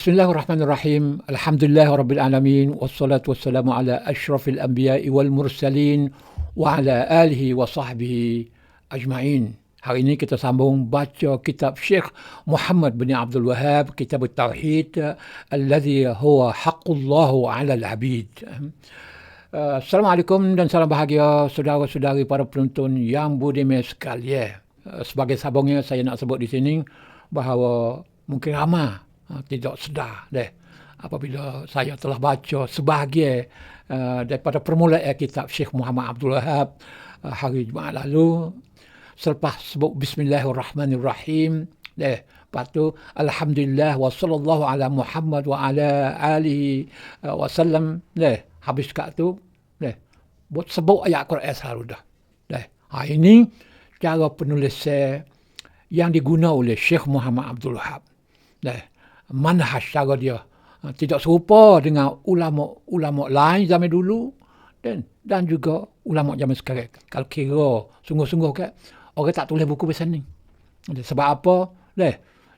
Bismillahirrahmanirrahim. Alhamdulillahirabbil wassalatu wassalamu ala asyrafil anbiya'i wal mursalin wa ala alihi wa sahbihi ajma'in. Hari ini kita sambung baca kitab Syekh Muhammad bin Abdul Wahhab, Kitab Tauhid alladhi huwa haqqullahu 'ala al-'abid. Assalamualaikum dan salam bahagia saudara-saudari para penonton yang budiman sekalian. Sebagai sambungnya saya nak sebut di sini bahawa mungkin ramai tidak sedar apabila saya telah baca sebahagian daripada permulaan kitab Syekh Muhammad Abdul Wahhab hari Jumaat lalu. Selepas sebut Bismillahirrahmanirrahim, lepas tu Alhamdulillah wa sallallahu ala Muhammad wa ala alihi wasallam, habis kat tu buat sebut ayat Quran selalu dah. Ini cara penulisan yang digunakan oleh Syekh Muhammad Abdul Wahhab. Manhaj cara dia tidak serupa dengan ulama-ulama lain zaman dulu dan juga ulama zaman sekarang. Kalau kira sungguh-sungguh orang tak tulis buku macam ni. Sebab apa?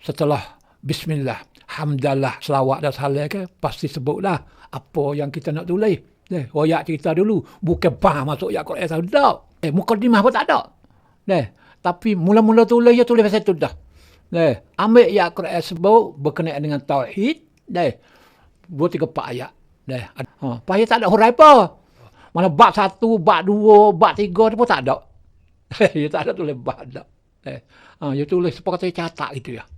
Setelah bismillah, hamdalah, selawat dan salam pasti sebutlah apa yang kita nak tulis. Royak cerita dulu, bukan masuk ayat Quran tak. Mukadimah pun tak ada. Tapi mula-mula tulis pasal tu dah. Ambil ayat Quran sebut berkenaan dengan tauhid, buat 3-4 ayat. Payah tak ada hurai apa. Mana bab 1, bab 2, bab 3 tu pun tak ada. Dia tak ada tulis bab dah. Dia tulis seperti catat gitu ya.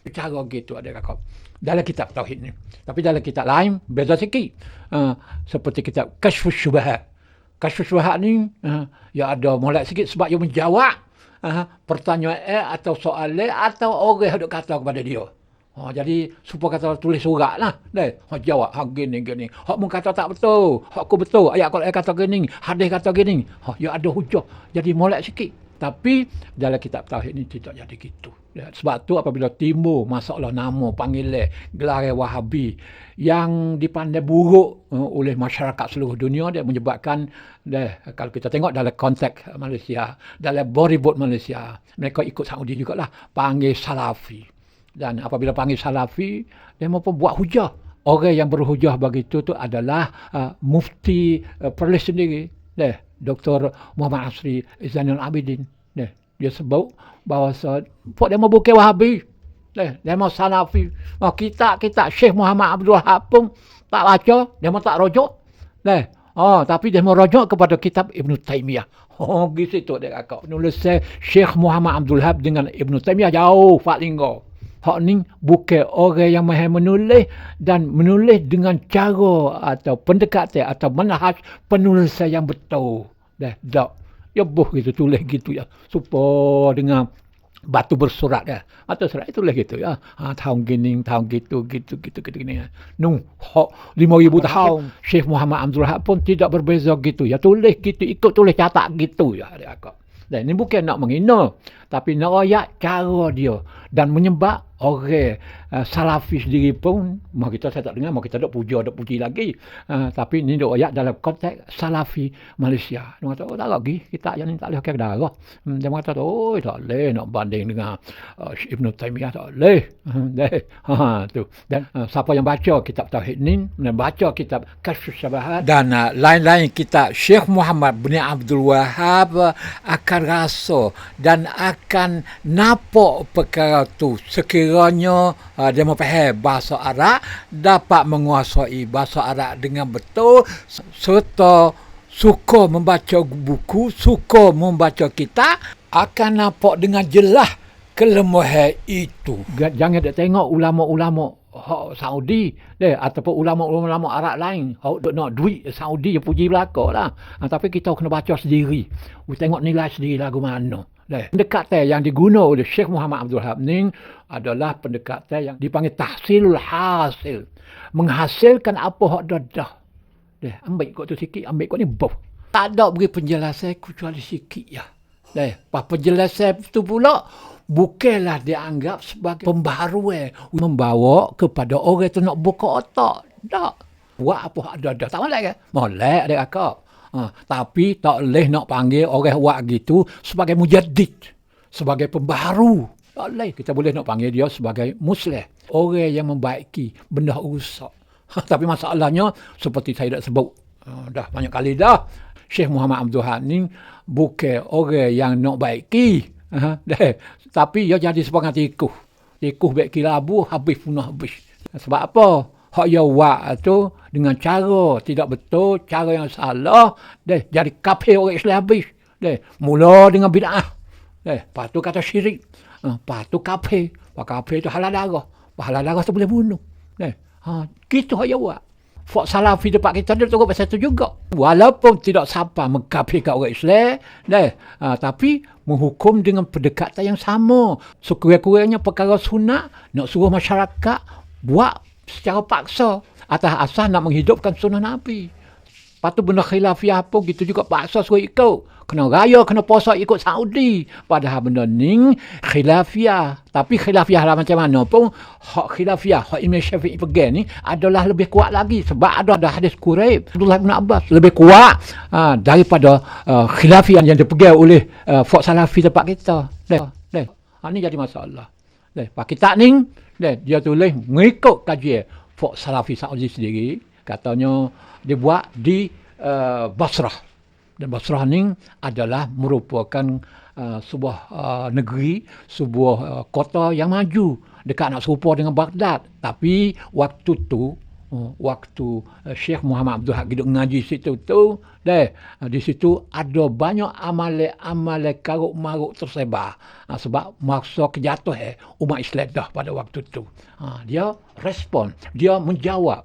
Cara gitu ada kakak. Dalam kitab tauhid ni. Tapi dalam kitab lain beza sikit. Seperti kitab Kashfus Syubhat. Kashfus Syubhat ni ya ada molek sikit sebab dia menjawab pertanyaan atau soalan atau orang yang kata kepada dia. Jadi supaya kata tulis surat lah. Jawab gini. Hak mu kata tak betul. Hak aku betul. Ayat Quran kata gini. Hadis kata gini. Ya ada hujah. Jadi molek sikit. Tapi dalam kitab tauhid ni tidak jadi gitu. Sebab tu apabila timbul masalah nama, panggilan, gelar Wahabi yang dipandai buruk oleh masyarakat seluruh dunia, dia menyebabkan kalau kita tengok dalam konteks Malaysia, dalam Bollywood Malaysia, mereka ikut Saudi jugalah panggil Salafi. Dan apabila panggil Salafi, dia mahu buat hujah. Orang yang berhujah begitu tu adalah Mufti Perlis sendiri, Dr. Muhammad Asri Zainal Abidin. Dia sebut bahawa dia mau bukan Wahabi. Dia mau Salafi. Kitab Syekh Muhammad Abdul Wahhab pun tak baca, dia mau tak rujuk. Tapi dia mau rujuk kepada kitab Ibn Taymiyah. Gitu dia kakak. Penulisan Syekh Muhammad Abdul Wahhab dengan Ibn Taymiyah jauh faklinggo. Hak ni bukan orang yang mahu menulis dan menulis dengan cara atau pendekatan atau manhaj penulisan yang betul. Tak. Ya gitu tulis gitu ya. Supaya dengan batu bersurat ya. Batu surat itu tulis gitu ya. Tahun gini, tahun gitu gini. Hak 5,000 tahun Syekh Muhammad Abdul Wahhab pun tidak berbeza gitu ya. Tulis gitu, ikut tulis catat gitu ya. Dan ini bukan nak menghina, tapi nak royak cara dia dan menyebab orang Salafi sendiri pun, saya tak dengar, kita tak puji lagi. Tapi ini nak royak dalam konteks Salafi Malaysia. Dia kata, tak lagi, kita yang ni tak boleh kira darah. Dia kata, tak boleh nak banding dengan Ibn Taymiyah, tak boleh. Tu. Dan siapa yang baca kitab Tauhid ni, baca kitab Kashfus Syubhat dan lain-lain kitab Syekh Muhammad bin Abdul Wahhab akan rasa dan akan nampak perkara tu sekiranya dia memfaham bahasa Arab, dapat menguasai bahasa Arab dengan betul serta suka membaca buku, suka membaca kitab, akan nampak dengan jelas kelemahan itu. Jangan dia tengok ulama-ulama Saudi ataupun ulama-ulama Arab lain nak duit Saudi yang puji belaka lah. Tapi kita kena baca sendiri, tengok nilai sendiri lagu mana. Pendekatan yang digunakan oleh Syekh Muhammad Abdul Wahhab ni adalah pendekatan yang dipanggil tahsilul hasil, menghasilkan apa hak dah. Ambil kau tu sikit, ambil kau ni boh. Tak ada beri penjelasan kecuali sikit ya. Penjelasan tu pula bukanlah dianggap sebagai pembaharuan membawa kepada orang tu nak buka otak. Tak. Buat apa ada. Tak boleh kan? Boleh ada kakak. Tapi tak boleh nak panggil orang buat gitu sebagai mujaddid, sebagai pembaharu. Tak boleh. Kita boleh nak panggil dia sebagai muslih. Orang yang membaiki benda rusak. Tapi masalahnya, seperti saya dah sebut, dah banyak kali dah, Syekh Muhammad Abdul Wahab ni bukan orang yang nak baiki. Tapi dia jadi sebagai tikuh. Tikuh baiki labu, habis punah habis. Sebab apa? Hak dia buat tu dengan cara tidak betul, cara yang salah, jadi kafir orang Islam habis. Mula dengan bid'ah. Lepas tu kata syirik. Lepas tu kafir. Lepas kafir tu halal darah. Halal darah tu boleh bunuh. Gitu hak dia buat. Fak Salafi tempat kita dia turut pasal tu juga. Walaupun tidak sampai mengkafirkan orang Islam, tapi menghukum dengan pendekatan yang sama. Sekurang-kurangnya perkara sunat, nak suruh masyarakat buat secara paksa atas asas nak menghidupkan sunnah Nabi. Lepas tu benda khilafiyah pun gitu juga paksa suruh ikut. Kena raya, kena puasa ikut Saudi. Padahal benda ni khilafiyah. Tapi khilafiyah lah macam mana pun, hak khilafiyah, hak Imam Syafi'i pegang ni adalah lebih kuat lagi. Sebab ada hadis Quraib, Abdullah bin Abbas, lebih kuat daripada khilafiyah yang dipegang oleh Fak Salafi tempat kita. Ini jadi masalah. Pak kita ni, dia tulis mengikut kajian Fak Salafi Saudi sendiri. Katanya dia buat di Basrah. Dan Basrah ni adalah merupakan sebuah negeri, sebuah kota yang maju. Dekat nak serupa dengan Baghdad. Tapi waktu tu, Syekh Muhammad Abdul Wahab hidup ngaji situ tu, di situ ada banyak amalan karuk-maruk tersebar. Sebab masa kejatuhan umat Islam dah pada waktu tu. Dia respon, dia menjawab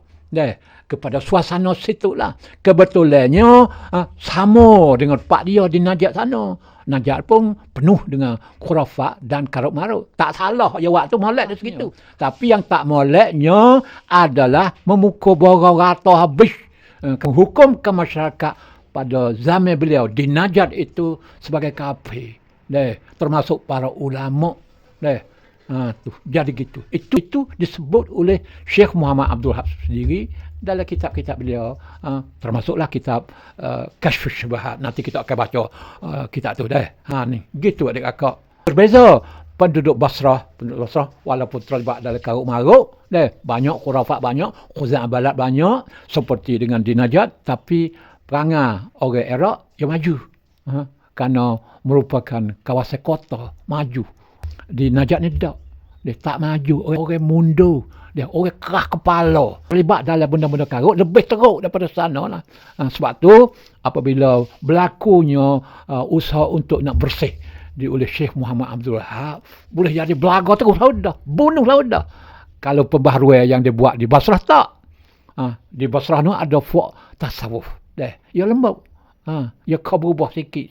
kepada suasana situ lah. Kebetulannya sama dengan pak dia di Najat sana. Najat pun penuh dengan khurafat dan karuk-maruk. Tak salah dia waktu molek di situ. Tapi yang tak moleknya adalah memukul borang rata habis. Hukum ke masyarakat pada zaman beliau di Najat itu sebagai kafir. Termasuk para ulama. Jadi gitu. Itu disebut oleh Syekh Muhammad Abdul Wahab sendiri dalam kitab-kitab beliau, termasuklah kitab Kashfus Syubhat. Nanti kita akan baca kitab tu ni. Gitu adik-akak. Berbeza penduduk Basrah walaupun terlibat dalam karuk-maruk, banyak khurafat, banyak khuza'abalat, banyak seperti dengan di Najat, tapi perangai orang Iraq yang maju. Kerana merupakan kawasan kota maju. Di Najat ni dia tak maju, orang mundur, dia orang keras kepala, terlibat dalam benda-benda karut, lebih teruk daripada sana lah. Sebab tu apabila berlakunya usaha untuk nak bersih oleh Syekh Muhammad Abdul Wahab, boleh jadi belaga terus dah, bunuh dah. Kalau pembaharuan yang dia buat di Basrah tak. Di Basrah ni ada fuk tasawuf. Ya lembut. Ya kau berubah sikit.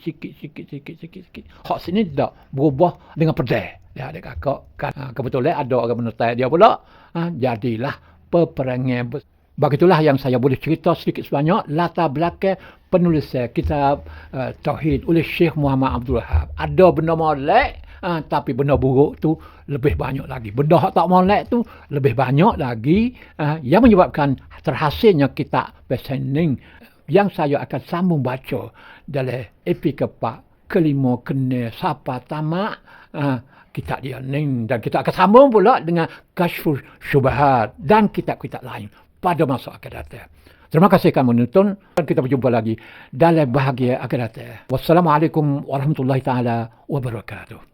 Hak sini tak berubah dengan pedih. Adik kakak kan. Kebetulan ada orang menyertai dia pula. Jadilah peperangan. Begitulah yang saya boleh cerita sedikit sebanyak latar belakang penulisan kitab Tauhid oleh Syekh Muhammad Abdul Wahab. Ada benda molek, tapi benda buruk tu lebih banyak lagi. Benda hak tak molek tu lebih banyak lagi, yang menyebabkan terhasilnya kitab Pesening yang saya akan sambung baca dalam episod keempat, kelima, kena, sapa, tamak, kitab dia ni. Dan kita akan sambung pula dengan Kashfus Syubhat dan kitab-kitab lain pada masa akan datang. Terima kasih kerana menonton dan kita berjumpa lagi dalam bahagian akan datang. Wassalamualaikum warahmatullahi taala wabarakatuh.